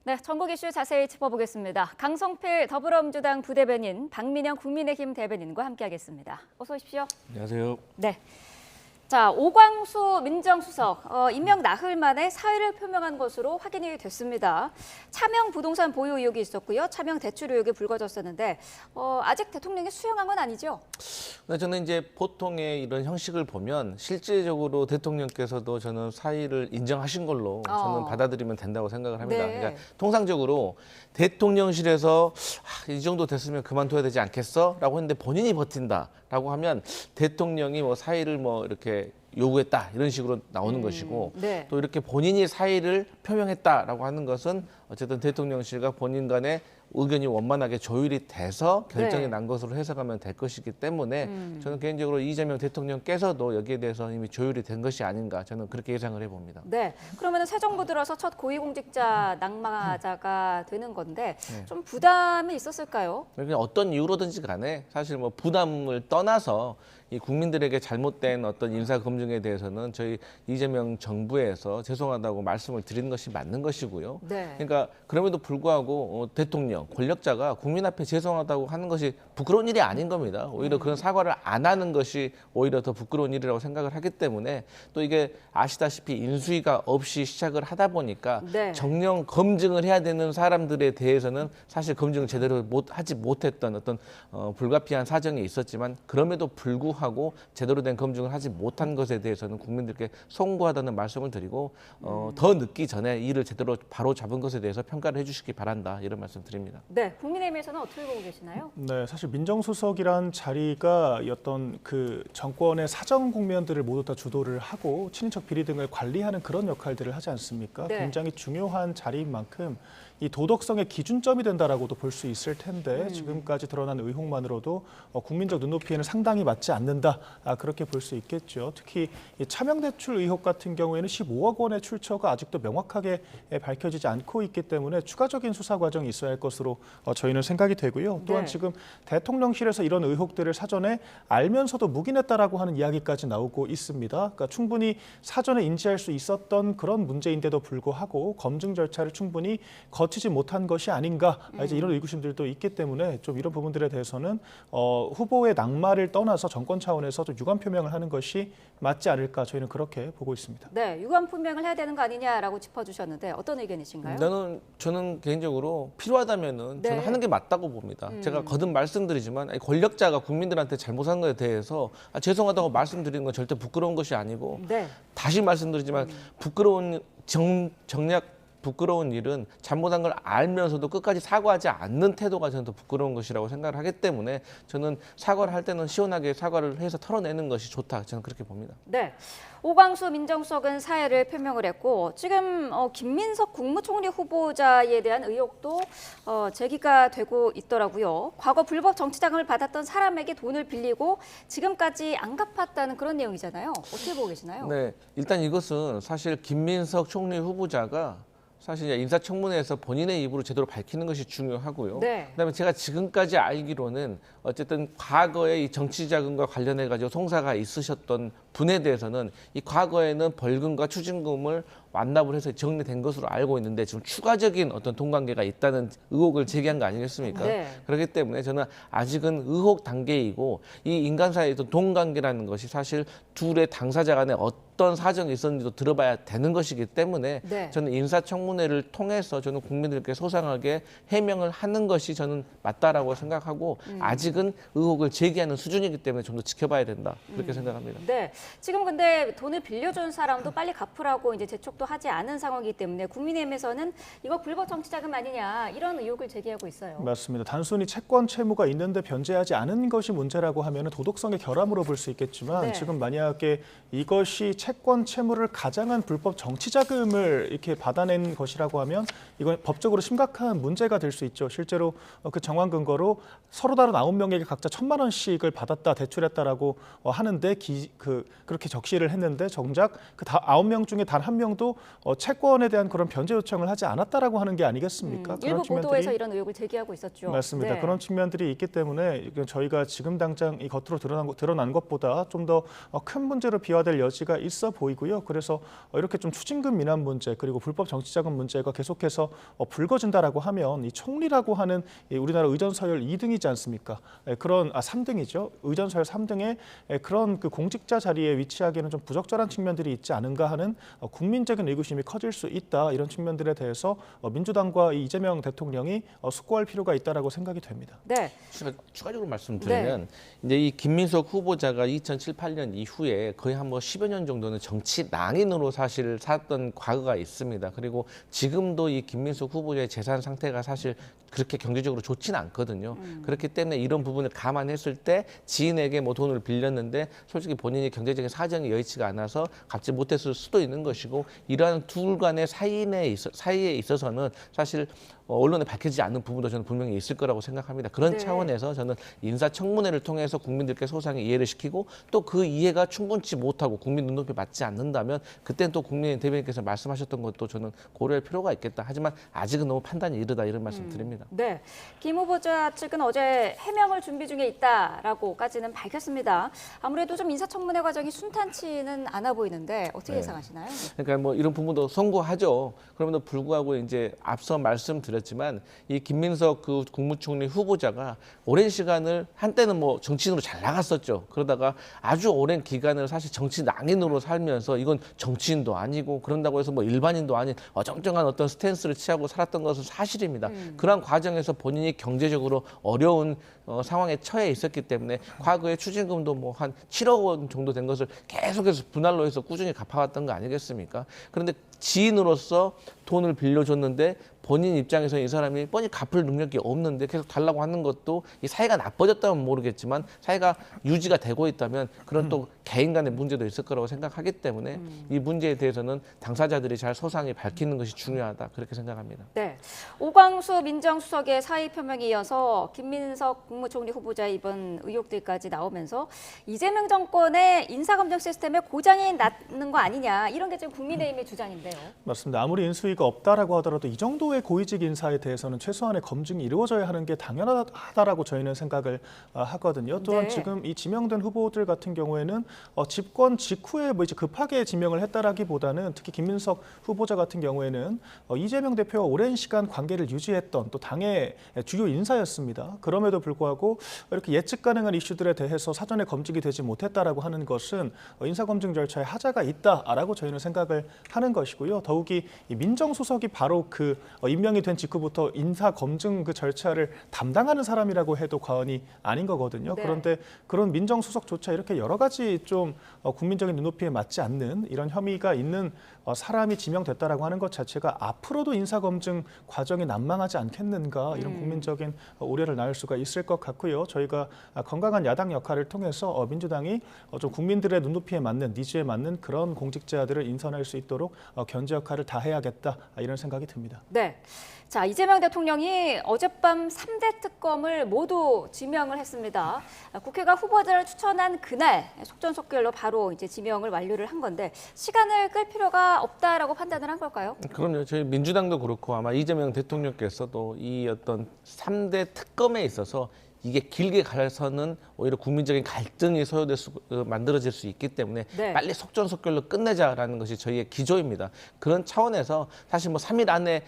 네, 전국 이슈 자세히 짚어보겠습니다. 강성필 더불어민주당 부대변인, 박민영 국민의힘 대변인과 함께하겠습니다. 어서 오십시오. 안녕하세요. 네. 자, 오광수 민정수석 임명 나흘 만에 사의를 표명한 것으로 확인이 됐습니다. 차명 부동산 보유 의혹이 있었고요. 차명 대출 의혹이 불거졌었는데 아직 대통령이 수용한 건 아니죠? 네, 저는 이제 보통의 이런 형식을 보면 실질적으로 대통령께서도 저는 사의를 인정하신 걸로 저는 받아들이면 된다고 생각을 합니다. 네. 그러니까 통상적으로 대통령실에서 이 정도 됐으면 그만둬야 되지 않겠어? 라고 했는데 본인이 버틴다라고 하면 대통령이 뭐 사의를 뭐 이렇게 요구했다 이런 식으로 나오는 것이고 네. 또 이렇게 본인이 사의를 표명했다라고 하는 것은 어쨌든 대통령실과 본인 간의 의견이 원만하게 조율이 돼서 결정이 네. 난 것으로 해석하면 될 것이기 때문에 저는 개인적으로 이재명 대통령께서도 여기에 대해서 이미 조율이 된 것이 아닌가 저는 그렇게 예상을 해봅니다. 네. 그러면 새 정부 들어서 첫 고위공직자 낙마자가 되는 건데 좀 부담이 있었을까요? 그냥 어떤 이유로든지 간에 사실 뭐 부담을 떠나서 이 국민들에게 잘못된 어떤 인사 검증에 대해서는 저희 이재명 정부에서 죄송하다고 말씀을 드리는 것이 맞는 것이고요. 네. 그러니까 그럼에도 불구하고 대통령, 권력자가 국민 앞에 죄송하다고 하는 것이 부끄러운 일이 아닌 겁니다. 오히려 그런 사과를 안 하는 것이 오히려 더 부끄러운 일이라고 생각을 하기 때문에 또 이게 아시다시피 인수위가 없이 시작을 하다 보니까 네. 정령 검증을 해야 되는 사람들에 대해서는 사실 검증을 제대로 하지 못했던 어떤 불가피한 사정이 있었지만 그럼에도 불구하고 제대로 된 검증을 하지 못한 것에 대해서는 국민들께 송구하다는 말씀을 드리고 더 늦기 전에 이를 제대로 바로 잡은 것에 대해서 평가를 해주시기 바란다 이런 말씀 드립니다. 네. 국민의힘에서는 어떻게 보고 계시나요? 네, 사실 민정수석이란 자리가 어떤 그 정권의 사정 국면들을 모두 다 주도를 하고 친인척 비리 등을 관리하는 그런 역할들을 하지 않습니까? 네. 굉장히 중요한 자리인 만큼 이 도덕성의 기준점이 된다라고도 볼 수 있을 텐데 지금까지 드러난 의혹만으로도 국민적 눈높이에는 상당히 맞지 않는다 그렇게 볼 수 있겠죠. 특히 이 차명 대출 의혹 같은 경우에는 15억 원의 출처가 아직도 명확하게 밝혀지지 않고 있기 때문에 추가적인 수사 과정이 있어야 할 것으로 저희는 생각이 되고요. 또한 네. 지금 대통령실에서 이런 의혹들을 사전에 알면서도 묵인했다라고 하는 이야기까지 나오고 있습니다. 그러니까 충분히 사전에 인지할 수 있었던 그런 문제인데도 불구하고 검증 절차를 충분히 거치지 못한 것이 아닌가 이제 이런 의구심들도 있기 때문에 좀 이런 부분들에 대해서는 후보의 낙마를 떠나서 정권 차원에서 좀 유감 표명을 하는 것이 맞지 않을까 저희는 그렇게 보고 있습니다. 네. 유감 표명을 해야 되는 거 아니냐라고 짚어주셨는데 어떤 의견이신가요? 저는 개인적으로 필요하다면은 네. 저는 하는 게 맞다고 봅니다. 제가 거듭 말씀드리지만 아니, 권력자가 국민들한테 잘못한 것에 대해서 죄송하다고 말씀드리는 건 절대 부끄러운 것이 아니고 네. 다시 말씀드리지만 부끄러운 일은 잘못한 걸 알면서도 끝까지 사과하지 않는 태도가 저는 더 부끄러운 것이라고 생각을 하기 때문에 저는 사과를 할 때는 시원하게 사과를 해서 털어내는 것이 좋다. 저는 그렇게 봅니다. 네. 오광수 민정수석은 사의를 표명을 했고 지금 김민석 국무총리 후보자에 대한 의혹도 제기가 되고 있더라고요. 과거 불법 정치자금을 받았던 사람에게 돈을 빌리고 지금까지 안 갚았다는 그런 내용이잖아요. 어떻게 보고 계시나요? 네, 일단 이것은 사실 김민석 총리 후보자가 사실 이제 인사청문회에서 본인의 입으로 제대로 밝히는 것이 중요하고요. 네. 그다음에 제가 지금까지 알기로는 어쨌든 과거에 이 정치자금과 관련해 가지고 송사가 있으셨던 분에 대해서는 이 과거에는 벌금과 추징금을 완납을 해서 정리된 것으로 알고 있는데 지금 추가적인 어떤 돈관계가 있다는 의혹을 제기한 거 아니겠습니까? 네. 그렇기 때문에 저는 아직은 의혹 단계이고 이 인간 사이의 어떤 돈관계라는 것이 사실 둘의 당사자 간에 어떤 사정이 있었는지도 들어봐야 되는 것이기 때문에 네. 저는 인사청문회를 통해서 저는 국민들께 소상하게 해명을 하는 것이 저는 맞다라고 생각하고 아직은 의혹을 제기하는 수준이기 때문에 좀 더 지켜봐야 된다 그렇게 생각합니다. 네. 지금 근데 돈을 빌려준 사람도 빨리 갚으라고 이제 재촉도 하지 않은 상황이기 때문에 국민의힘에서는 이거 불법 정치자금 아니냐 이런 의혹을 제기하고 있어요. 맞습니다. 단순히 채권 채무가 있는데 변제하지 않은 것이 문제라고 하면 도덕성의 결함으로 볼 수 있겠지만 네. 지금 만약에 이것이 채권 채무를 가장한 불법 정치자금을 이렇게 받아낸 것이라고 하면 이건 법적으로 심각한 문제가 될 수 있죠. 실제로 그 정황 근거로 서로 다른 9명에게 각자 1,000만 원씩을 받았다 대출했다라고 하는데 그 그렇게 적시를 했는데 정작 그 9명 중에 단 한 명도 채권에 대한 그런 변제 요청을 하지 않았다라고 하는 게 아니겠습니까? 일부 보도에서 이런 의혹을 제기하고 있었죠. 맞습니다. 네. 그런 측면들이 있기 때문에 저희가 지금 당장 이 겉으로 드러난 것보다 좀 더 큰 문제로 비화될 여지가 있어 보이고요. 그래서 이렇게 좀 추징금 미납 문제 그리고 불법 정치자금 문제가 계속해서 불거진다라고 하면 이 총리라고 하는 이 우리나라 의전 서열 2등이지 않습니까? 그런 3등이죠. 의전 서열 3등의 그런 그 공직자 자리에 위치하기에는 좀 부적절한 측면들이 있지 않은가 하는 국민적인 의구심이 커질 수 있다. 이런 측면들에 대해서 민주당과 이재명 대통령이 숙고할 필요가 있다라고 생각이 됩니다. 네. 추가적으로 말씀드리면 이제 이 김민석 후보자가 2007, 8년 이후에 거의 한 10여 년 정도는 정치 낭인으로 사실 살았던 과거가 있습니다. 그리고 지금도 이 김민석 후보자의 재산 상태가 사실 그렇게 경제적으로 좋지는 않거든요. 그렇기 때문에 이런 부분을 감안했을 때 지인에게 뭐 돈을 빌렸는데 솔직히 본인이 경제적인 사정이 여의치가 않아서 갚지 못했을 수도 있는 것이고 이러한 둘 간의 사이에 있어서는 사실 언론에 밝혀지지 않는 부분도 저는 분명히 있을 거라고 생각합니다. 그런 네. 차원에서 저는 인사청문회를 통해서 국민들께 소상히 이해를 시키고 또 그 이해가 충분치 못하고 국민 눈높이 맞지 않는다면 그때는 또 국민 대변인께서 말씀하셨던 것도 저는 고려할 필요가 있겠다. 하지만 아직은 너무 판단이 이르다 이런 말씀 드립니다. 네, 김 후보자 측은 어제 해명을 준비 중에 있다라고까지는 밝혔습니다. 아무래도 좀 인사청문회 과정이 순탄치는 않아 보이는데 어떻게 예상하시나요? 그러니까 뭐 이런 부분도 송구하죠. 그럼에도 불구하고 이제 앞서 말씀드렸지만 이 김민석 그 국무총리 후보자가 오랜 시간을 한때는 뭐 정치인으로 잘 나갔었죠. 그러다가 아주 오랜 기간을 사실 정치 낭인으로 살면서 이건 정치인도 아니고 그런다고 해서 뭐 일반인도 아닌 어정쩡한 어떤 스탠스를 취하고 살았던 것은 사실입니다. 그러한 과정에서 본인이 경제적으로 어려운 상황에 처해 있었기 때문에 과거에 추징금도 뭐 한 7억 원 정도 된 것을 계속해서 분할로 해서 꾸준히 갚아왔던 거 아니겠습니까? 그런데 지인으로서 돈을 빌려줬는데 본인 입장에서 이 사람이 뻔히 갚을 능력이 없는데 계속 달라고 하는 것도 이 사이가 나빠졌다면 모르겠지만 사이가 유지가 되고 있다면 그런 또 개인 간의 문제도 있을 거라고 생각하기 때문에 이 문제에 대해서는 당사자들이 잘 소상히 밝히는 것이 중요하다 그렇게 생각합니다. 네, 오광수 민정수석의 사의 표명에 이어서 김민석 국무총리 후보자의 이번 의혹들까지 나오면서 이재명 정권의 인사검증 시스템에 고장이 났는 거 아니냐 이런 게 지금 국민의힘의 주장인데요. 맞습니다. 아무리 인수위가 없다라고 하더라도 이 정도의 고위직 인사에 대해서는 최소한의 검증이 이루어져야 하는 게 당연하다라고 저희는 생각을 하거든요. 또한 네. 지금 이 지명된 후보들 같은 경우에는 집권 직후에 뭐 이제 급하게 지명을 했다라기보다는 특히 김민석 후보자 같은 경우에는 이재명 대표와 오랜 시간 관계를 유지했던 또 당의 주요 인사였습니다. 그럼에도 불구하고 이렇게 예측 가능한 이슈들에 대해서 사전에 검증이 되지 못했다라고 하는 것은 인사검증 절차에 하자가 있다라고 저희는 생각을 하는 것이고요. 더욱이 이 민정수석이 바로 그 임명이 된 직후부터 인사검증 그 절차를 담당하는 사람이라고 해도 과언이 아닌 거거든요. 네. 그런데 그런 민정수석조차 이렇게 여러 가지 좀 국민적인 눈높이에 맞지 않는 이런 혐의가 있는 사람이 지명됐다라고 하는 것 자체가 앞으로도 인사검증 과정이 난망하지 않겠는가 이런 국민적인 우려를 낳을 수가 있을 것 같고요. 저희가 건강한 야당 역할을 통해서 민주당이 좀 국민들의 눈높이에 맞는 니즈에 맞는 그런 공직자들을 인선할 수 있도록 견제 역할을 다해야겠다 이런 생각이 듭니다. 네. 자, 이재명 대통령이 어젯밤 3대 특검을 모두 지명을 했습니다. 국회가 후보자를 추천한 그날 속전속결로 바로 이제 지명을 완료를 한 건데 시간을 끌 필요가 없다라고 판단을 한 걸까요? 그럼요. 저희 민주당도 그렇고 아마 이재명 대통령께서도 이 어떤 3대 특검에 있어서 이게 길게 가서는 오히려 국민적인 갈등이 만들어질 수 있기 때문에 네. 빨리 속전속결로 끝내자라는 것이 저희의 기조입니다. 그런 차원에서 사실 뭐 3일 안에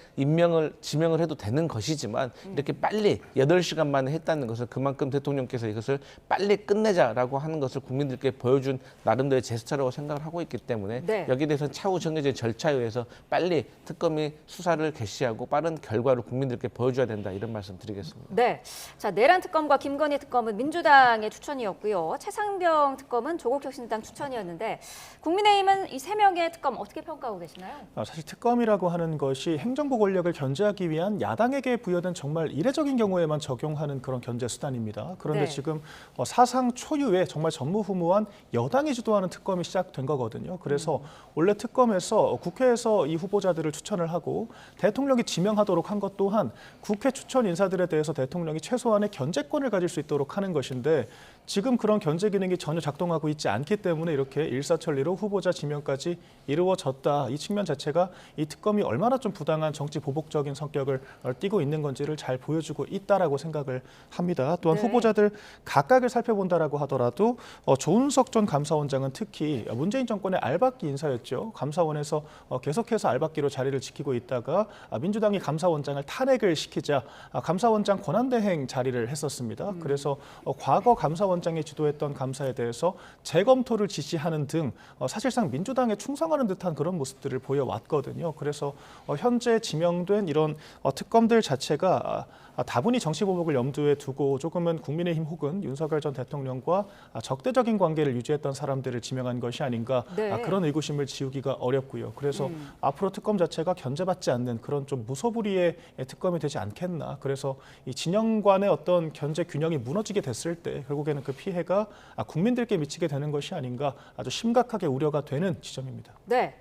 지명을 해도 되는 것이지만 이렇게 빨리 8시간 만에 했다는 것은 그만큼 대통령께서 이것을 빨리 끝내자라고 하는 것을 국민들께 보여준 나름대로의 제스처라고 생각을 하고 있기 때문에 네. 여기에 대해서는 차후 정해진 절차에 의해서 빨리 특검이 수사를 개시하고 빠른 결과를 국민들께 보여줘야 된다 이런 말씀 드리겠습니다. 네. 자, 내란 특검과 김건희 특검은 민주당의 추천이었고요. 최상병 특검은 조국혁신당 추천이었는데 국민의힘은 이 3명의 특검 어떻게 평가하고 계시나요? 사실 특검이라고 하는 것이 행정부 권력을 견제하기 위한 야당에게 부여된 정말 이례적인 경우에만 적용하는 그런 견제 수단입니다. 그런데 네. 지금 사상 초유의 정말 전무후무한 여당이 주도하는 특검이 시작된 거거든요. 그래서 원래 특검에서 국회에서 이 후보자들을 추천을 하고 대통령이 지명하도록 한 것 또한 국회 추천 인사들에 대해서 대통령이 최소한의 견제권을 가질 수 있도록 하는 것인데 그런데 지금 그런 견제 기능이 전혀 작동하고 있지 않기 때문에 이렇게 일사천리로 후보자 지명까지 이루어졌다. 이 측면 자체가 이 특검이 얼마나 좀 부당한 정치 보복적인 성격을 띠고 있는 건지를 잘 보여주고 있다라고 생각을 합니다. 또한 네. 후보자들 각각을 살펴본다라고 하더라도 조은석 전 감사원장은 특히 문재인 정권의 알박기 인사였죠. 감사원에서 계속해서 알박기로 자리를 지키고 있다가 민주당이 감사원장을 탄핵을 시키자 감사원장 권한대행 자리를 했었습니다. 그래서 과거 감사원장이 주도했던 감사에 대해서 재검토를 지시하는 등 사실상 민주당에 충성하는 듯한 그런 모습들을 보여왔거든요. 그래서 현재 지명된 이런 특검들 자체가 다분히 정치보복을 염두에 두고 조금은 국민의힘 혹은 윤석열 전 대통령과 적대적인 관계를 유지했던 사람들을 지명한 것이 아닌가 네. 그런 의구심을 지우기가 어렵고요. 그래서 앞으로 특검 자체가 견제받지 않는 그런 좀 무소불위의 특검이 되지 않겠나. 그래서 이 진영 간의 어떤 견제 균형이 무너지게 됐을 때 결국에는 그 피해가 국민들께 미치게 되는 것이 아닌가 아주 심각하게 우려가 되는 지점입니다. 네.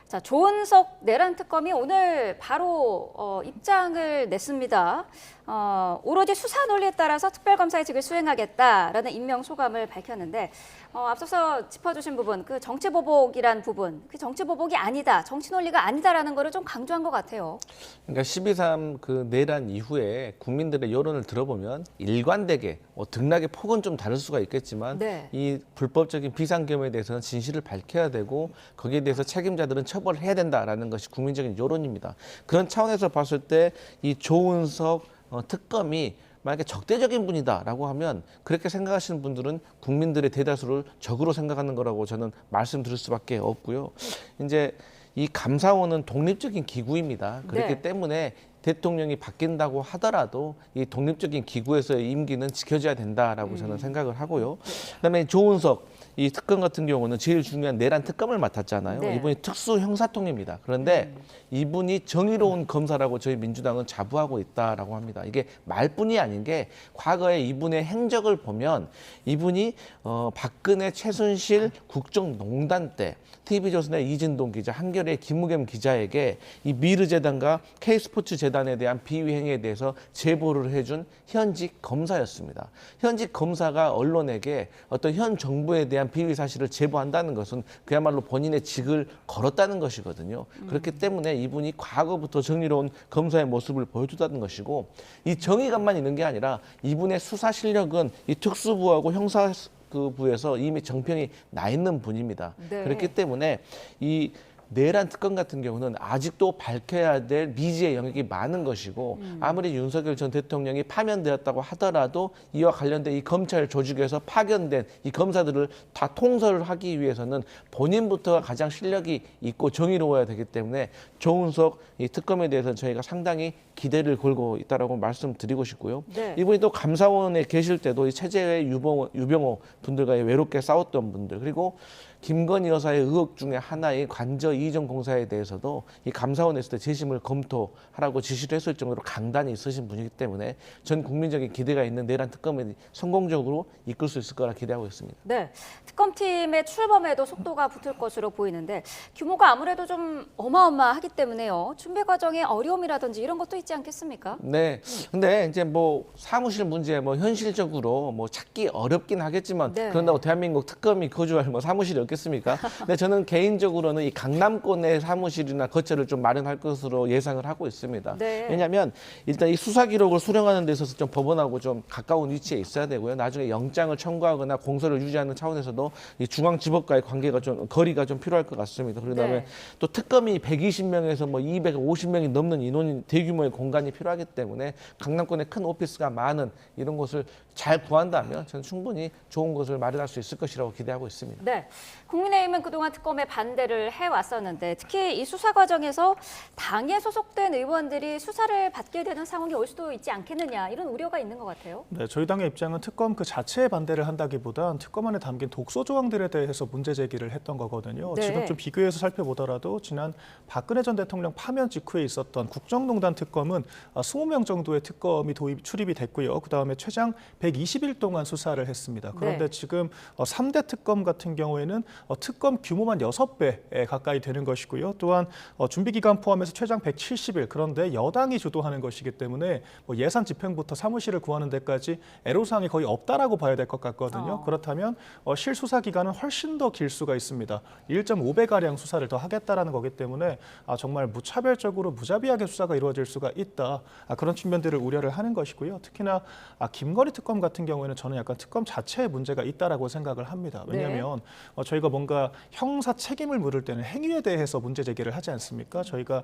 자, 조은석 내란 특검이 오늘 바로 입장을 냈습니다. 오로지 수사 논리에 따라서 특별검사의직을 수행하겠다라는 임명 소감을 밝혔는데 앞서서 짚어주신 부분, 그 정치보복이란 부분, 그 정치보복이 아니다, 정치 논리가 아니다라는 거를 좀 강조한 것 같아요. 그러니까 12.3 그 내란 이후에 국민들의 여론을 들어보면 일관되게 등락의 폭은 좀 다를 수가 있겠지만 네. 이 불법적인 비상계엄에 대해서는 진실을 밝혀야 되고 거기에 대해서 책임자들은 처벌을 해야 된다라는 것이 국민적인 여론입니다. 그런 차원에서 봤을 때 이 조은석 특검이 만약에 적대적인 분이다라고 하면 그렇게 생각하시는 분들은 국민들의 대다수를 적으로 생각하는 거라고 저는 말씀드릴 수밖에 없고요. 이제 이 감사원은 독립적인 기구입니다. 그렇기 네. 때문에 대통령이 바뀐다고 하더라도 이 독립적인 기구에서의 임기는 지켜져야 된다라고 저는 생각을 하고요. 그다음에 조은석 이 특검 같은 경우는 제일 중요한 내란 특검을 맡았잖아요. 네. 이분이 특수 형사통입니다. 그런데 이분이 정의로운 검사라고 저희 민주당은 자부하고 있다라고 합니다. 이게 말뿐이 아닌 게 과거에 이분의 행적을 보면 이분이 박근혜 최순실 국정농단 때 TV조선의 이진동 기자, 한겨레의 김우겸 기자에게 이 미르재단과 K스포츠재단에 대한 비위 행위에 대해서 제보를 해준 현직 검사였습니다. 현직 검사가 언론에게 어떤 현 정부에 대한 비위 사실을 제보한다는 것은 그야말로 본인의 직을 걸었다는 것이거든요. 그렇기 때문에 이분이 과거부터 정의로운 검사의 모습을 보여주다는 것이고 이 정의감만 있는 게 아니라 이분의 수사 실력은 이 특수부하고 형사 그 부에서 이미 정평이 나 있는 분입니다. 네. 그렇기 때문에 이 내란 특검 같은 경우는 아직도 밝혀야 될 미지의 영역이 많은 것이고 아무리 윤석열 전 대통령이 파면되었다고 하더라도 이와 관련된 이 검찰 조직에서 파견된 이 검사들을 다 통솔을 하기 위해서는 본인부터가 가장 실력이 있고 정의로워야 되기 때문에 조은석 이 특검에 대해서는 저희가 상당히 기대를 걸고 있다라고 말씀드리고 싶고요. 네. 이분이 또 감사원에 계실 때도 이 최재회 유병호 분들과 외롭게 싸웠던 분들 그리고 김건희 여사의 의혹 중에 하나인 관저 이전 공사에 대해서도 이 감사원에서 재심을 검토하라고 지시를 했을 정도로 강단이 있으신 분이기 때문에 전 국민적인 기대가 있는 내란 특검을 성공적으로 이끌 수 있을 거라 기대하고 있습니다. 네, 특검팀의 출범에도 속도가 붙을 것으로 보이는데 규모가 아무래도 좀 어마어마하기 때문에요. 준비 과정에 어려움이라든지 이런 것도 있지 않겠습니까? 네. 근데 이제 뭐 사무실 문제 뭐 현실적으로 뭐 찾기 어렵긴 하겠지만 네. 그런다고 대한민국 특검이 거주할 뭐 사무실이 없겠습니까? 근데 저는 개인적으로는 이 강남권의 사무실이나 거처를 좀 마련할 것으로 예상을 하고 있습니다. 네. 왜냐하면 일단 이 수사 기록을 수령하는 데 있어서 좀 법원하고 좀 가까운 위치에 있어야 되고요. 나중에 영장을 청구하거나 공소를 유지하는 차원에서도 이 중앙지법과의 관계가 좀 거리가 좀 필요할 것 같습니다. 그다음에 네. 또 특검이 120명에서 뭐 250명이 넘는 인원이 대규모의 공간이 필요하기 때문에 강남권에 큰 오피스가 많은 이런 곳을 잘 구한다면 저는 충분히 좋은 곳을 마련할 수 있을 것이라고 기대하고 있습니다. 네, 국민의힘은 그동안 특검에 반대를 해왔었는데 특히 이 수사 과정에서 당에 소속된 의원들이 수사를 받게 되는 상황이 올 수도 있지 않겠느냐 이런 우려가 있는 것 같아요. 네, 저희 당의 입장은 특검 그 자체에 반대를 한다기보단 특검 안에 담긴 독소 조항들에 대해서 문제 제기를 했던 거거든요. 네. 지금 좀 비교해서 살펴보더라도 지난 박근혜 전 대통령 파면 직후에 있었던 국정농단 특검은 20명 정도의 특검이 출입이 됐고요. 그다음에 최장 120일 동안 수사를 했습니다. 그런데 네. 지금 3대 특검 같은 경우에는 특검 규모만 6배 가까이 되는 것이고요. 또한 준비 기간 포함해서 최장 170일, 그런데 여당이 주도하는 것이기 때문에 뭐 예산 집행부터 사무실을 구하는 데까지 애로사항이 거의 없다라고 봐야 될 것 같거든요. 그렇다면 실수사 기간은 훨씬 더 길 수가 있습니다. 1.5배가량 수사를 더 하겠다라는 거기 때문에 정말 무차별적으로 무자비하게 수사가 이루어질 수가 있다. 그런 측면들을 우려를 하는 것이고요. 특히나 김건희 특검 같은 경우에는 저는 약간 특검 자체에 문제가 있다라고 생각을 합니다. 왜냐하면 저희가 뭔가 형사 책임을 물을 때는 행위에 대해서 문제 제기를 하지 않습니까? 저희가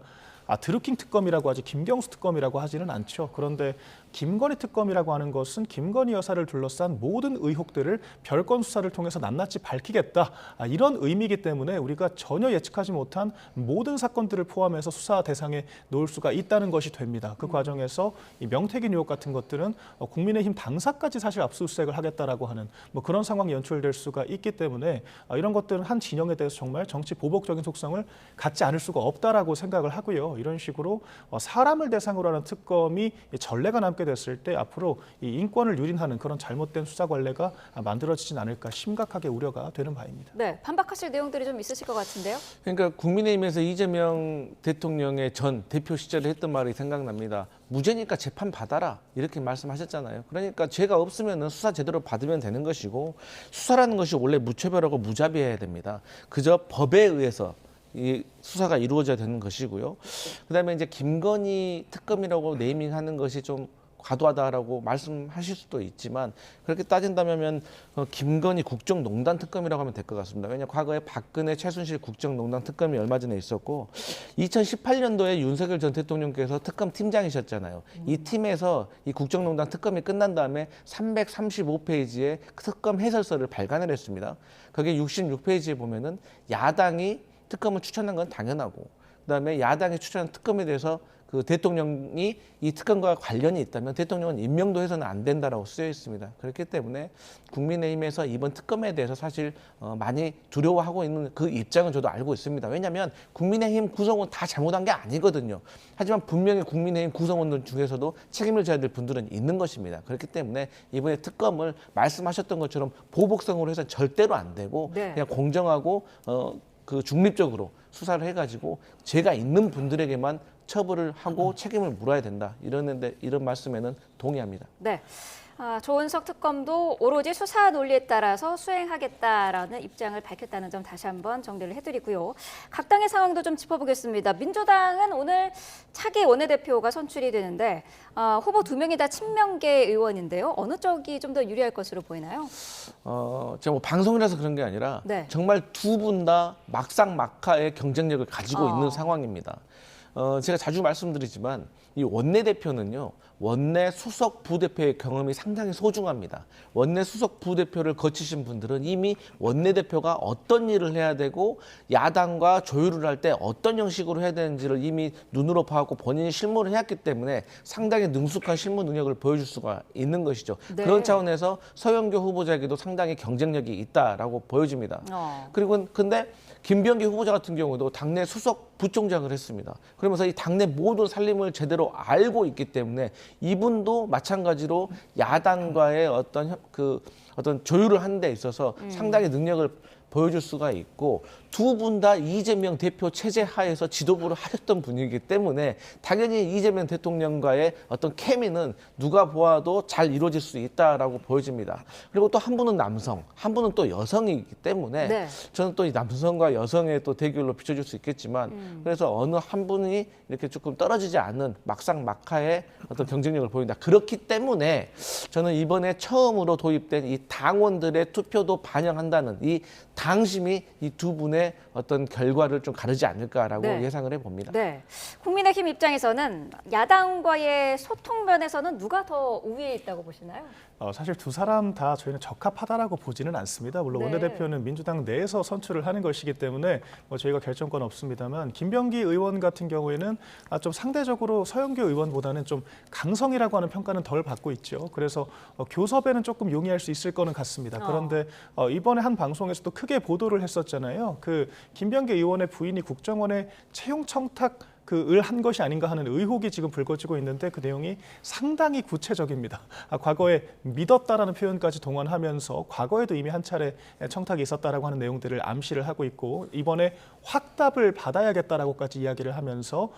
드루킹 특검이라고 하지 김경수 특검이라고 하지는 않죠. 그런데 김건희 특검이라고 하는 것은 김건희 여사를 둘러싼 모든 의혹들을 별건 수사를 통해서 낱낱이 밝히겠다. 이런 의미이기 때문에 우리가 전혀 예측하지 못한 모든 사건들을 포함해서 수사 대상에 놓을 수가 있다는 것이 됩니다. 그 과정에서 이 명태균 의혹 같은 것들은 국민의힘 당사까지 사실 압수수색을 하겠다라고 하는 뭐 그런 상황이 연출될 수가 있기 때문에 이런 것들은 한 진영에 대해서 정말 정치 보복적인 속성을 갖지 않을 수가 없다라고 생각을 하고요. 이런 식으로 사람을 대상으로 하는 특검이 전례가 남게 됐을 때 앞으로 이 인권을 유린하는 그런 잘못된 수사 관례가 만들어지진 않을까 심각하게 우려가 되는 바입니다. 네, 반박하실 내용들이 좀 있으실 것 같은데요. 그러니까 국민의힘에서 이재명 대통령의 전 대표 시절에 했던 말이 생각납니다. 무죄니까 재판 받아라 이렇게 말씀하셨잖아요. 그러니까 죄가 없으면 수사 제대로 받으면 되는 것이고 수사라는 것이 원래 무차별하고 무자비해야 됩니다. 그저 법에 의해서 이 수사가 이루어져야 되는 것이고요. 그다음에 이제 김건희 특검이라고 네이밍하는 것이 좀 과도하다라고 말씀하실 수도 있지만 그렇게 따진다면 김건희 국정농단 특검이라고 하면 될 것 같습니다. 왜냐하면 과거에 박근혜, 최순실 국정농단 특검이 얼마 전에 있었고 2018년도에 윤석열 전 대통령께서 특검 팀장이셨잖아요. 이 팀에서 이 국정농단 특검이 끝난 다음에 335페이지의 특검 해설서를 발간을 했습니다. 거기에 66페이지에 보면은 야당이 특검을 추천한 건 당연하고 그다음에 야당이 추천한 특검에 대해서 그 대통령이 이 특검과 관련이 있다면 대통령은 임명도 해서는 안 된다라고 쓰여 있습니다. 그렇기 때문에 국민의힘에서 이번 특검에 대해서 사실 많이 두려워하고 있는 그 입장은 저도 알고 있습니다. 왜냐하면 국민의힘 구성원 다 잘못한 게 아니거든요. 하지만 분명히 국민의힘 구성원들 중에서도 책임을 져야 될 분들은 있는 것입니다. 그렇기 때문에 이번에 특검을 말씀하셨던 것처럼 보복성으로 해서는 절대로 안 되고 그냥 공정하고 그 중립적으로 수사를 해가지고 죄가 있는 분들에게만 처벌을 하고 책임을 물어야 된다. 이런 말씀에는 동의합니다. 네. 조은석 특검도 오로지 수사 논리에 따라서 수행하겠다라는 입장을 밝혔다는 점 다시 한번 정리를 해드리고요. 각 당의 상황도 좀 짚어보겠습니다. 민주당은 오늘 차기 원내대표가 선출이 되는데 후보 2명이 다 친명계 의원인데요. 어느 쪽이 좀 더 유리할 것으로 보이나요? 제가 뭐 방송이라서 그런 게 아니라 정말 두 분 다 막상막하의 경쟁력을 가지고 있는 상황입니다. 제가 자주 말씀드리지만 이 원내대표는요. 원내 수석 부대표의 경험이 상당히 소중합니다. 원내 수석 부대표를 거치신 분들은 이미 원내대표가 어떤 일을 해야 되고 야당과 조율을 할 때 어떤 형식으로 해야 되는지를 이미 눈으로 봐왔고 본인이 실무를 해왔기 때문에 상당히 능숙한 실무 능력을 보여줄 수가 있는 것이죠. 그런 차원에서 서영교 후보자에게도 상당히 경쟁력이 있다라고 보여집니다. 그리고 근데 김병기 후보자 같은 경우도 당내 수석 부총장을 했습니다. 그러면서 이 당내 모든 살림을 제대로 알고 있기 때문에 이분도 마찬가지로 야당과의 어떤 조율을 하는 데 있어서 상당히 능력을 보여줄 수가 있고 두 분 다 이재명 대표 체제 하에서 지도부를 하셨던 분이기 때문에 당연히 이재명 대통령과의 어떤 케미는 누가 보아도 잘 이루어질 수 있다라고 보여집니다. 그리고 또 한 분은 남성, 한 분은 또 여성이기 때문에 저는 또 이 남성과 여성의 또 대결로 비춰줄 수 있겠지만 그래서 어느 한 분이 이렇게 조금 떨어지지 않는 막상막하의 어떤 경쟁력을 보인다. 그렇기 때문에 저는 이번에 처음으로 도입된 이 당원들의 투표도 반영한다는 이 당심이 이 두 분의 어떤 결과를 좀 가르지 않을까라고 예상을 해봅니다. 네, 국민의힘 입장에서는 야당과의 소통 면에서는 누가 더 우위에 있다고 보시나요? 사실 두 사람 다 저희는 적합하다라고 보지는 않습니다. 물론 원내대표는 민주당 내에서 선출을 하는 것이기 때문에 저희가 결정권 없습니다만 김병기 의원 같은 경우에는 좀 상대적으로 서영교 의원보다는 좀 강성이라고 하는 평가는 덜 받고 있죠. 그래서 교섭에는 조금 용이할 수 있을 거는 같습니다. 그런데 이번에 한 방송에서도 크게 보도를 했었잖아요. 그 김병기 의원의 부인이 국정원에 채용 청탁 그 을 한 것이 아닌가 하는 의혹이 지금 불거지고 있는데 그 내용이 상당히 구체적입니다. 과거에 믿었다라는 표현까지 동원하면서 과거에도 이미 한 차례 청탁이 있었다라고 하는 내용들을 암시를 하고 있고 이번에 확답을 받아야겠다라고까지 이야기를 하면서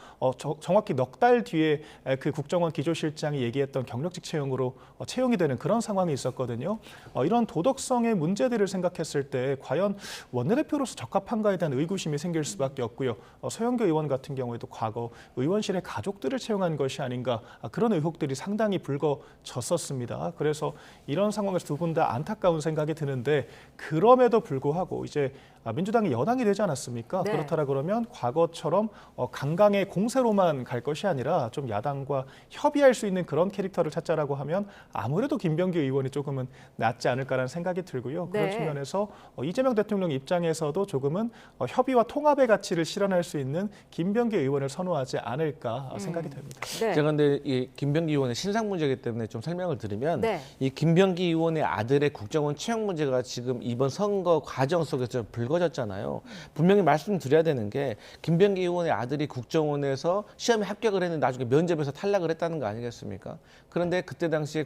정확히 넉 달 뒤에 그 국정원 기조실장이 얘기했던 경력직 채용으로 채용이 되는 그런 상황이 있었거든요. 이런 도덕성의 문제들을 생각했을 때 과연 원내대표로서 적합한가에 대한 의구심이 생길 수밖에 없고요. 서영교 의원 같은 경우에도 과거 의원실의 가족들을 채용한 것이 아닌가 그런 의혹들이 상당히 불거졌었습니다. 그래서 이런 상황에서 두 분 다 안타까운 생각이 드는데 그럼에도 불구하고 이제 민주당이 여당이 되지 않았습니까? 네. 그렇다라 그러면 과거처럼 강강의 공세로만 갈 것이 아니라 좀 야당과 협의할 수 있는 그런 캐릭터를 찾자라고 하면 아무래도 김병기 의원이 조금은 낫지 않을까라는 생각이 들고요. 그런 네. 측면에서 이재명 대통령 입장에서도 조금은 협의와 통합의 가치를 실현할 수 있는 김병기 의원을 선호하지 않을까 생각이 됩니다. 네. 제가 근데 이 김병기 의원의 신상 문제이기 때문에 좀 설명을 드리면 네. 이 김병기 의원의 아들의 국정원 채용 문제가 지금 이번 선거 과정 속에서 불거졌잖아요. 분명히 말씀드려야 되는 게 김병기 의원의 아들이 국정원에서 시험에 합격을 했는데 나중에 면접에서 탈락을 했다는 거 아니겠습니까? 그런데 그때 당시에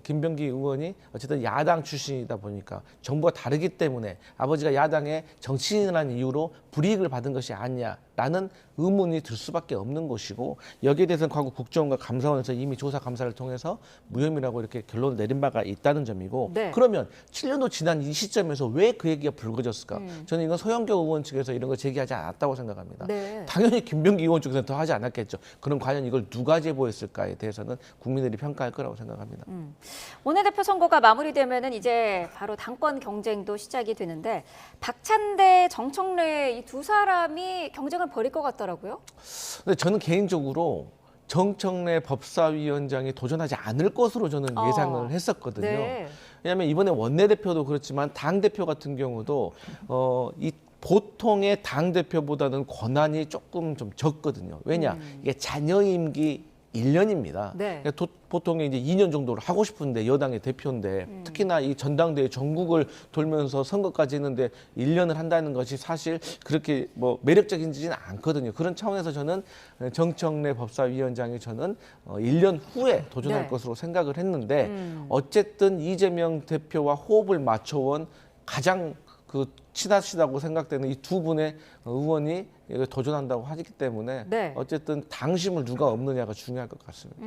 김병기 의원이 어쨌든 야당 출신이다 보니까 정부가 다르기 때문에 아버지가 야당의 정치인이라는 이유로 불이익을 받은 것이 아니냐라는 의문이 들 수밖에 없는 것이고 여기에 대해서는 과거 국정원과 감사원에서 이미 조사 감사를 통해서 무혐의라고 이렇게 결론을 내린 바가 있다는 점이고 네. 그러면 7년도 지난 이 시점에서 왜 그 얘기가 불거졌을까? 저는 이건 소영교 의원 측에서 이런 거 제기하지 않았다고 생각합니다. 네. 당연히 김병기 의원 쪽에서는 더 하지 않았겠죠. 그럼 과연 이걸 누가 제보했을까에 대해서는 국민들이 평가할 거라고 생각합니다. 원내대표 선거가 마무리되면은 이제 바로 당권 경쟁도 시작이 되는데 박찬대, 정청래 이 두 사람이 경쟁을 벌일 것 같더라고요. 근데 저는 개인적으로 정청래 법사위원장이 도전하지 않을 것으로 저는 예상을 했었거든요. 네. 왜냐하면 이번에 원내대표도 그렇지만 당대표 같은 경우도 이 보통의 당대표보다는 권한이 조금 좀 적거든요. 왜냐? 이게 자녀 임기 1년입니다. 네. 그러니까 보통 이제 2년 정도를 하고 싶은데 여당의 대표인데 특히나 이 전당대회 전국을 돌면서 선거까지 했는데 1년을 한다는 것이 사실 그렇게 뭐 매력적이지는 않거든요. 그런 차원에서 저는 정청래 법사위원장이 저는 1년 후에 도전할 네. 것으로 생각을 했는데 어쨌든 이재명 대표와 호흡을 맞춰온 가장 친하시다고 생각되는 이 두 분의 의원이 도전한다고 하기 때문에 네. 어쨌든 당심을 누가 없느냐가 중요할 것 같습니다.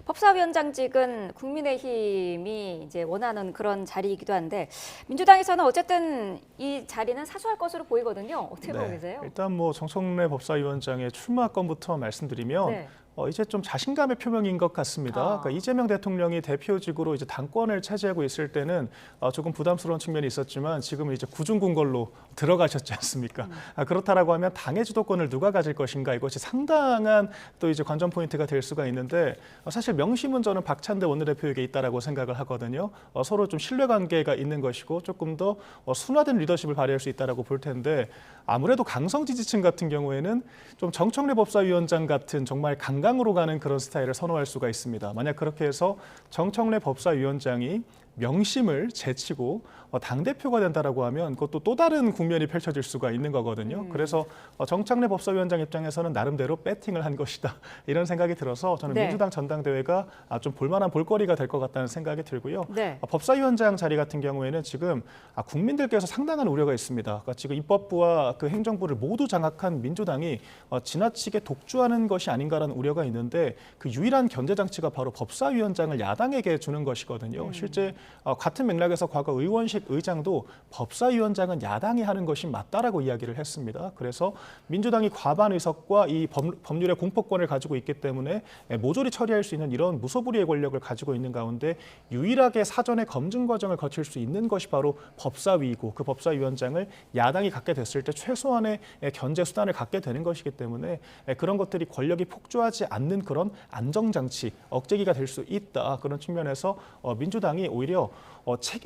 법사위원장직은 국민의힘이 이제 원하는 그런 자리이기도 한데 민주당에서는 어쨌든 이 자리는 사수할 것으로 보이거든요. 어떻게 보고 계세요? 일단 뭐 정청래 법사위원장의 출마 건부터 말씀드리면 네. 이제 좀 자신감의 표명인 것 같습니다. 그러니까 이재명 대통령이 대표직으로 이제 당권을 차지하고 있을 때는 조금 부담스러운 측면이 있었지만 지금은 이제 구중궁궐로 들어가셨지 않습니까? 그렇다라고 하면 당의 주도권을 누가 가질 것인가 이것이 상당한 또 이제 관전 포인트가 될 수가 있는데 사실 명심은 저는 박찬대 원내대표에게 있다라고 생각을 하거든요. 서로 좀 신뢰관계가 있는 것이고 조금 더 순화된 리더십을 발휘할 수 있다라고 볼 텐데 아무래도 강성 지지층 같은 경우에는 좀 정청래 법사위원장 같은 정말 강강으로 가는 그런 스타일을 선호할 수가 있습니다. 만약 그렇게 해서 정청래 법사위원장이 명심을 제치고 당대표가 된다라고 하면 그것도 또 다른 국면이 펼쳐질 수가 있는 거거든요. 그래서 정청래 법사위원장 입장에서는 나름대로 배팅을 한 것이다. 이런 생각이 들어서 저는 네. 민주당 전당대회가 좀 볼만한 볼거리가 될 것 같다는 생각이 들고요. 네. 법사위원장 자리 같은 경우에는 지금 국민들께서 상당한 우려가 있습니다. 그러니까 지금 입법부와 그 행정부를 모두 장악한 민주당이 지나치게 독주하는 것이 아닌가라는 우려가 있는데 그 유일한 견제 장치가 바로 법사위원장을 야당에게 주는 것이거든요. 실제 같은 맥락에서 과거 의원식 의장도 법사위원장은 야당이 하는 것이 맞다라고 이야기를 했습니다. 그래서 민주당이 과반 의석과 이 법률의 공포권을 가지고 있기 때문에 모조리 처리할 수 있는 이런 무소불위의 권력을 가지고 있는 가운데 유일하게 사전에 검증 과정을 거칠 수 있는 것이 바로 법사위이고 그 법사위원장을 야당이 갖게 됐을 때 최소한의 견제 수단을 갖게 되는 것이기 때문에 그런 것들이 권력이 폭주하지 않는 그런 안정장치, 억제기가 될 수 있다. 그런 측면에서 민주당이 오히려 오히려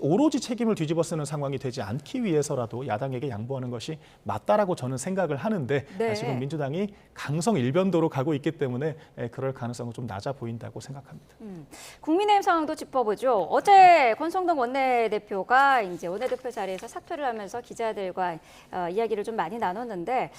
오로지 책임을 뒤집어 쓰는 상황이 되지 않기 위해서라도 야당에게 양보하는 것이 맞다라고 저는 생각을 하는데 네. 지금 민주당이 강성 일변도로 가고 있기 때문에 그럴 가능성은 좀 낮아 보인다고 생각합니다. 국민의힘 상황도 짚어보죠. 어제 권성동 원내대표가 이제 원내대표 자리에서 사퇴를 하면서 기자들과 이야기를 좀 많이 나눴는데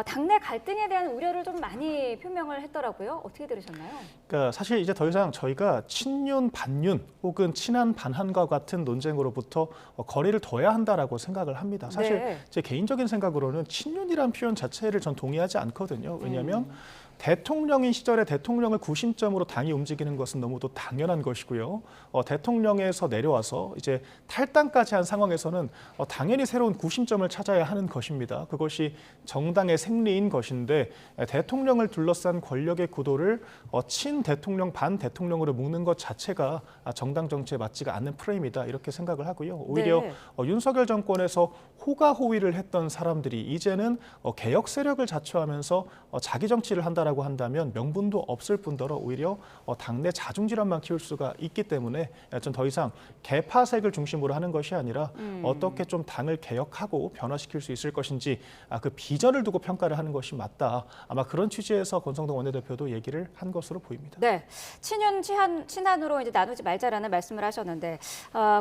당내 갈등에 대한 우려를 좀 많이 표명을 했더라고요. 어떻게 들으셨나요? 그러니까 사실 이제 더 이상 저희가 친윤 반윤 혹은 친한 반한과 같은 논쟁으로부터 거리를 둬야 한다라고 생각을 합니다. 사실 네. 제 개인적인 생각으로는 친윤이란 표현 자체를 전 동의하지 않거든요. 왜냐하면 대통령인 시절에 대통령을 구심점으로 당이 움직이는 것은 너무도 당연한 것이고요. 대통령에서 내려와서 이제 탈당까지 한 상황에서는 당연히 새로운 구심점을 찾아야 하는 것입니다. 그것이 정당의 생리인 것인데 대통령을 둘러싼 권력의 구도를 친대통령, 반대통령으로 묶는 것 자체가 정당 정치에 맞지가 않는 프레임이다 이렇게 생각을 하고요. 오히려 네. 윤석열 정권에서 호가호위를 했던 사람들이 이제는 개혁 세력을 자처하면서 자기 정치를 한다라고 한다면 명분도 없을 뿐더러 오히려 당내 자중질환만 키울 수가 있기 때문에 전 더 이상 개파색을 중심으로 하는 것이 아니라 어떻게 좀 당을 개혁하고 변화시킬 수 있을 것인지 그 비전을 두고 평가를 하는 것이 맞다. 아마 그런 취지에서 권성동 원내대표도 얘기를 한 것으로 보입니다. 네, 친윤 친한으로 이제 나누지 말자라는 말씀을 하셨는데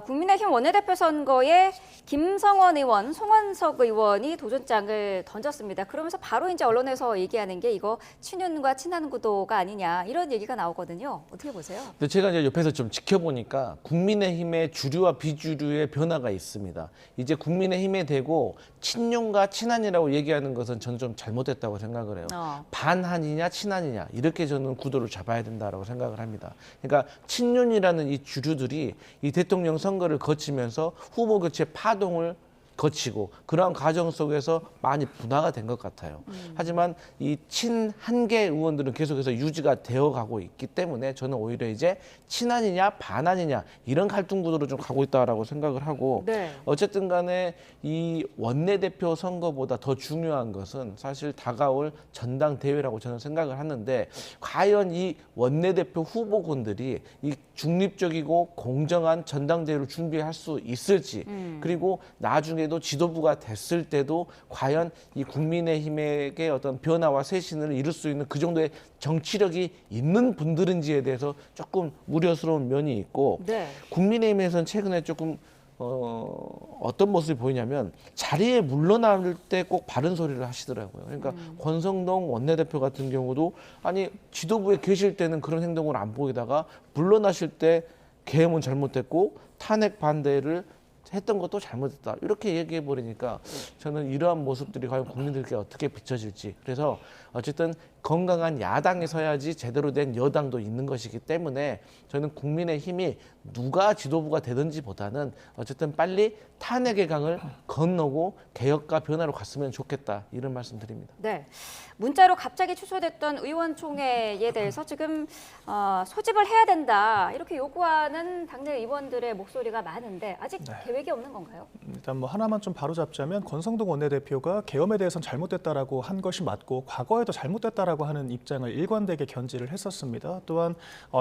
국민의힘 원내대표 선거에 김성원 의원, 송원석 의원이 도전장을 던졌습니다. 그러면서 바로 이제 언론에서 얘기하는 게 이거 친윤과 친한 구도가 아니냐 이런 얘기가 나오거든요. 어떻게 보세요? 근데 제가 이제 옆에서 좀 지켜보니까 국민의힘의 주류와 비주류의 변화가 있습니다. 이제 국민의힘에 대고 친윤과 친한이라고 얘기하는 것은 저는 좀 잘못됐다고 생각을 해요. 반한이냐 친한이냐 이렇게 저는 구도를 잡아야 된다고 생각을 합니다. 그러니까 친윤이라는 이 주류들이 이 대통령 선거를 거치면서 후보 교체 파동을 거치고 그러한 과정 속에서 많이 분화가 된 것 같아요. 하지만 이 친한계 의원들은 계속해서 유지가 되어가고 있기 때문에 저는 오히려 이제 친한이냐 반한이냐 이런 갈등 구도로 좀 가고 있다라고 생각을 하고 네. 어쨌든 간에 이 원내대표 선거보다 더 중요한 것은 사실 다가올 전당대회라고 저는 생각을 하는데 과연 이 원내대표 후보군들이 이 중립적이고 공정한 전당대회를 준비할 수 있을지 그리고 나중에도 지도부가 됐을 때도 과연 이 국민의힘에게 어떤 변화와 쇄신을 이룰 수 있는 그 정도의 정치력이 있는 분들인지에 대해서 조금 우려스러운 면이 있고 네. 국민의힘에서는 최근에 조금 어떤 모습이 보이냐면 자리에 물러날 때 꼭 바른 소리를 하시더라고요. 그러니까 권성동 원내대표 같은 경우도 아니 지도부에 계실 때는 그런 행동을 안 보이다가 물러나실 때 계엄은 잘못됐고 탄핵 반대를 했던 것도 잘못했다. 이렇게 얘기해 버리니까 저는 이러한 모습들이 과연 국민들께 어떻게 비춰질지. 그래서 어쨌든 건강한 야당에 서야지 제대로 된 여당도 있는 것이기 때문에 저는 국민의힘이 누가 지도부가 되든지보다는 어쨌든 빨리 탄핵의 강을 건너고 개혁과 변화로 갔으면 좋겠다. 이런 말씀 드립니다. 네, 문자로 갑자기 취소됐던 의원총회에 대해서 지금 소집을 해야 된다 이렇게 요구하는 당내 의원들의 목소리가 많은데 아직 계획이 없는 건가요? 일단 뭐 하나만 좀 바로잡자면 권성동 원내대표가 계엄에 대해서는 잘못됐다라고 한 것이 맞고 과거에도 잘못됐다라고 하는 입장을 일관되게 견지를 했었습니다. 또한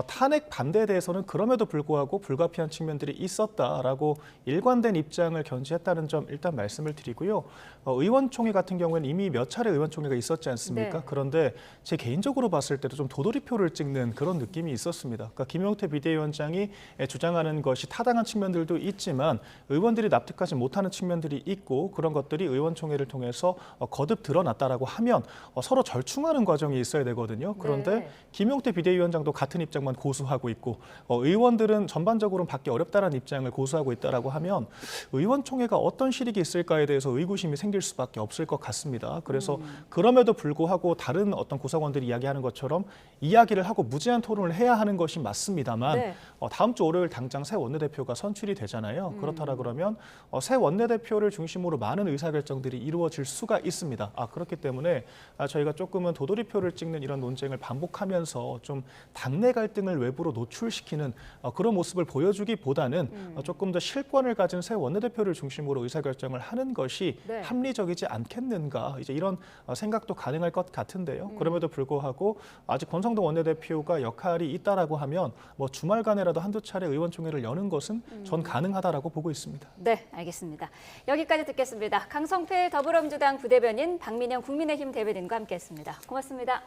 탄핵 반대에 대해서는 그럼에도 불구하고 불가피한 측면들이 있었다라고 일관된 입장을 견지했다는 점 일단 말씀을 드리고요. 의원총회 같은 경우에는 이미 몇 차례 의원총회가 있었지 않습니까? 네. 그런데 제 개인적으로 봤을 때도 좀 도돌이표를 찍는 그런 느낌이 있었습니다. 그러니까 김용태 비대위원장이 주장하는 것이 타당한 측면들도 있지만 의원들이 납득하지 못하는 측면들이 있고 그런 것들이 의원총회를 통해서 거듭 드러났다라고 하면 서로 절충하는 과정이 있어야 되거든요. 그런데 네. 김용태 비대위원장도 같은 입장만 고수하고 있고 의원들은 전반적으로 받기 어렵다라는 입장을 고수하고 있다라고 하면 의원총회가 어떤 실익이 있을까에 대해서 의구심이 생길 수밖에 없을 것 같습니다. 그래서 그럼에도 불구하고 다른 어떤 구성원들이 이야기하는 것처럼 이야기를 하고 무제한 토론을 해야 하는 것이 맞습니다만 네. 다음 주 월요일 당장 새 원내대표가 선출이 되잖아요. 그렇다라고 된다 그러면 새 원내대표를 중심으로 많은 의사결정들이 이루어질 수가 있습니다. 그렇기 때문에 저희가 조금은 도돌이표를 찍는 이런 논쟁을 반복하면서 좀 당내 갈등을 외부로 노출시키는 그런 모습을 보여주기보다는 조금 더 실권을 가진 새 원내대표를 중심으로 의사결정을 하는 것이 네. 합리적이지 않겠는가 이제 이런 생각도 가능할 것 같은데요. 그럼에도 불구하고 아직 권성동 원내대표가 역할이 있다라고 하면 뭐 주말간에라도 한두 차례 의원총회를 여는 것은 전 가능하다라고 보고 있습니다. 네, 알겠습니다. 여기까지 듣겠습니다. 강성필 더불어민주당 부대변인, 박민영 국민의힘 대변인과 함께했습니다. 고맙습니다.